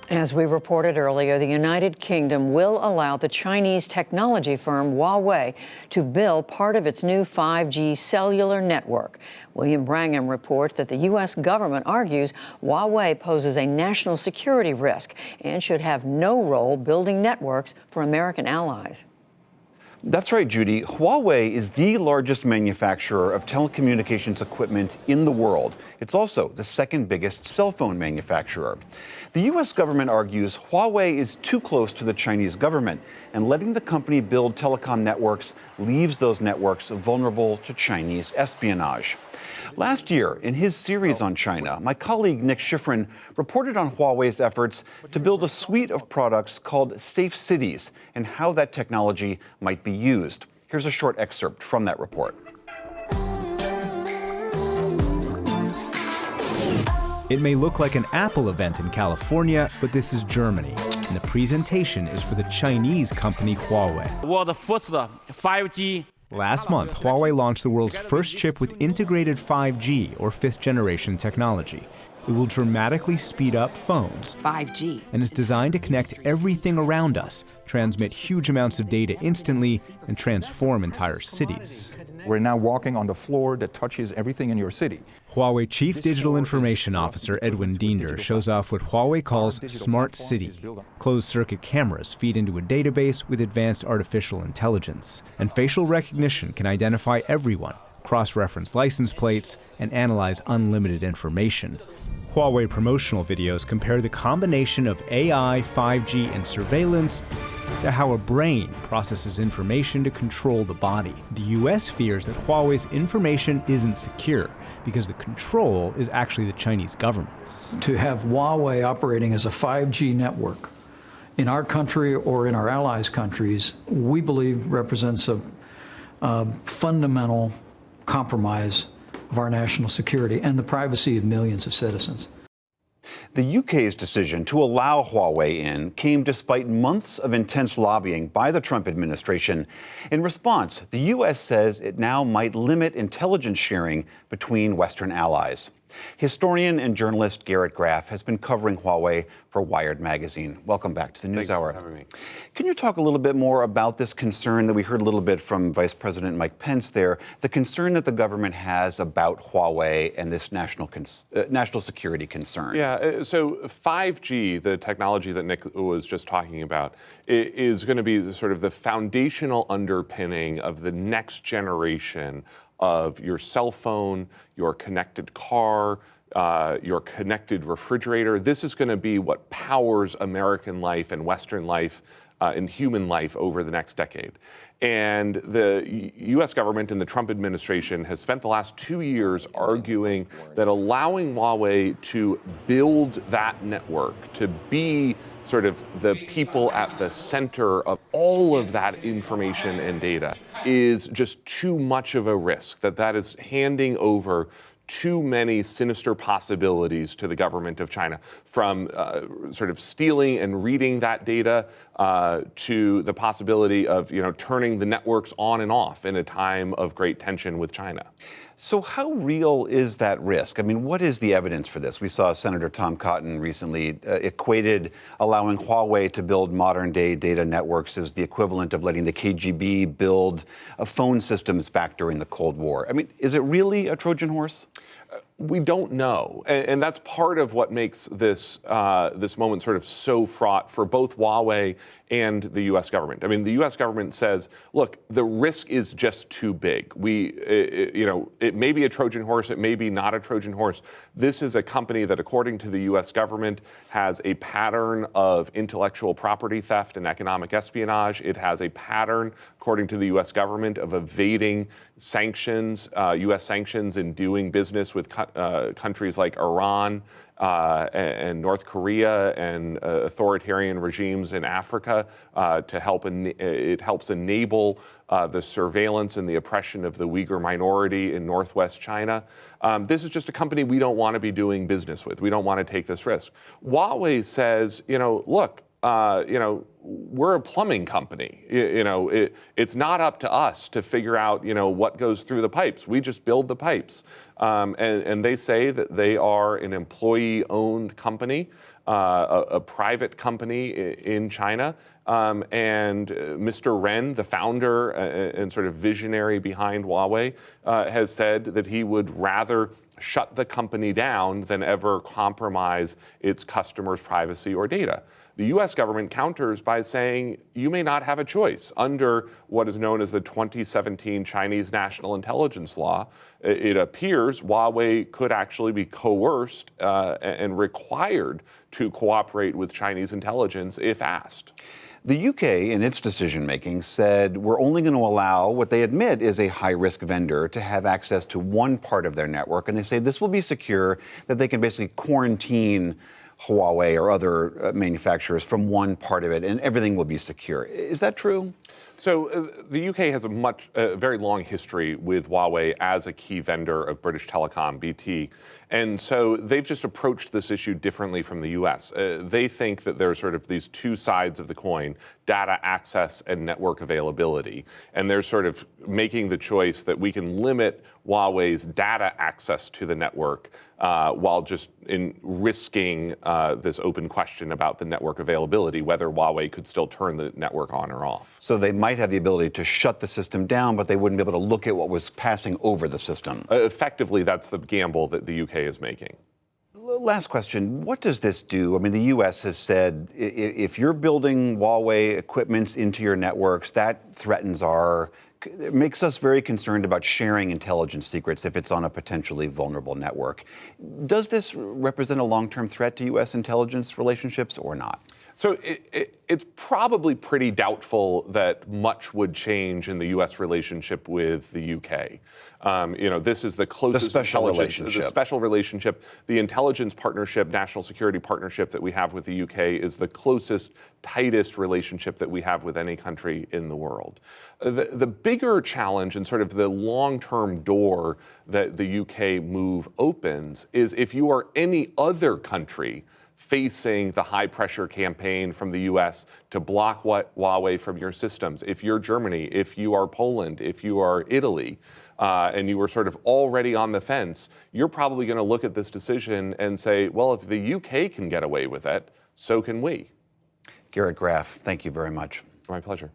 As we reported earlier, the United Kingdom will allow the Chinese technology firm Huawei to build part of its new 5G cellular network. William Brangham reports that the U.S. government argues Huawei poses a national security risk and should have no role building networks for American allies. That's right, Judy. Huawei is the largest manufacturer of telecommunications equipment in the world. It's also the second biggest cell phone manufacturer. The U.S. government argues Huawei is too close to the Chinese government, and letting the company build telecom networks leaves those networks vulnerable to Chinese espionage. Last year, in his series on China, my colleague Nick Schifrin reported on Huawei's efforts to build a suite of products called Safe Cities and how that technology might be used. Here's a short excerpt from that report. It may look like an Apple event in California, but this is Germany, and the presentation is for the Chinese company Huawei. World first 5G. Last month, Huawei launched the world's first chip with integrated 5G, or fifth-generation technology. It will dramatically speed up phones. 5G. And is designed to connect everything around us, transmit huge amounts of data instantly, and transform entire cities. We're now walking on the floor that touches everything in your city. Huawei Chief Digital Information Officer Edwin Diender shows off what Huawei calls Smart City. Closed-circuit cameras feed into a database with advanced artificial intelligence, and facial recognition can identify everyone, cross-reference license plates, and analyze unlimited information. Huawei promotional videos compare the combination of AI, 5G, and surveillance to how a brain processes information to control the body. The U.S. fears that Huawei's information isn't secure because the control is actually the Chinese government's. To have Huawei operating as a 5G network in our country or in our allies' countries, we believe represents a fundamental compromise of our national security and the privacy of millions of citizens. The UK's decision to allow Huawei in came despite months of intense lobbying by the Trump administration. In response, the U.S. says it now might limit intelligence sharing between Western allies. Historian and journalist Garrett Graff has been covering Huawei for Wired magazine. Welcome back to the NewsHour. Thanks for having me. Can you talk a little bit more about this concern that we heard a little bit from Vice President Mike Pence there, the concern that the government has about Huawei and this national security concern? Yeah, so 5G, the technology that Nick was just talking about, is going to be sort of the foundational underpinning of the next generation of your cell phone, your connected car, your connected refrigerator. This is going to be what powers American life and Western life and human life over the next decade. And the U.S. government and the Trump administration has spent the last 2 years arguing that allowing Huawei to build that network, to be sort of the people at the center of all of that information and data, is just too much of a risk, that is handing over too many sinister possibilities to the government of China, from sort of stealing and reading that data to the possibility of turning the networks on and off in a time of great tension with China. So how real is that risk? I mean, what is the evidence for this? We saw Senator Tom Cotton recently equated allowing Huawei to build modern-day data networks as the equivalent of letting the KGB build phone systems back during the Cold War. I mean, is it really a Trojan horse? We don't know, and that's part of what makes this this moment sort of so fraught for both Huawei and the U.S. government. I mean, the U.S. government says, look, the risk is just too big. It may be a Trojan horse, it may be not a Trojan horse. This is a company that, according to the U.S. government, has a pattern of intellectual property theft and economic espionage. It has a pattern, according to the U.S. government, of evading sanctions, U.S. sanctions, and doing business with countries like Iran and North Korea and authoritarian regimes in Africa to help. It helps enable the surveillance and the oppression of the Uyghur minority in northwest China. This is just a company we don't want to be doing business with. We don't want to take this risk. Huawei says, look, we're a plumbing company. It's not up to us to figure out, what goes through the pipes. We just build the pipes. And they say that they are an employee-owned company. a private company in China. And Mr. Ren, the founder and sort of visionary behind Huawei, has said that he would rather shut the company down than ever compromise its customers' privacy or data. The U.S. government counters by saying you may not have a choice. Under what is known as the 2017 Chinese National Intelligence Law, it appears Huawei could actually be coerced and required to cooperate with Chinese intelligence if asked. The UK, in its decision-making, said we're only going to allow what they admit is a high-risk vendor to have access to one part of their network, and they say this will be secure, that they can basically quarantine Huawei or other manufacturers from one part of it, and everything will be secure. Is that true? So the UK has a very long history with Huawei as a key vendor of British Telecom, BT. And so they've just approached this issue differently from the US. They think that there are sort of these two sides of the coin, data access and network availability. And they're sort of making the choice that we can limit Huawei's data access to the network while just risking this open question about the network availability, whether Huawei could still turn the network on or off. So they might have the ability to shut the system down, but they wouldn't be able to look at what was passing over the system. Effectively, that's the gamble that the UK is making. Last question. What does this do? I mean, the U.S. has said if you're building Huawei equipments into your networks, that threatens it makes us very concerned about sharing intelligence secrets if it's on a potentially vulnerable network. Does this represent a long-term threat to U.S. intelligence relationships or not? So it's probably pretty doubtful that much would change in the U.S. relationship with the U.K. This is the closest special relationship. The special relationship, the intelligence partnership, national security partnership that we have with the U.K. is the closest, tightest relationship that we have with any country in the world. The bigger challenge and sort of the long-term door that the U.K. move opens is if you are any other country facing the high-pressure campaign from the U.S. to block Huawei from your systems. If you're Germany, if you are Poland, if you are Italy, and you were sort of already on the fence, you're probably going to look at this decision and say, well, if the U.K. can get away with it, so can we. Garrett Graff, thank you very much. My pleasure.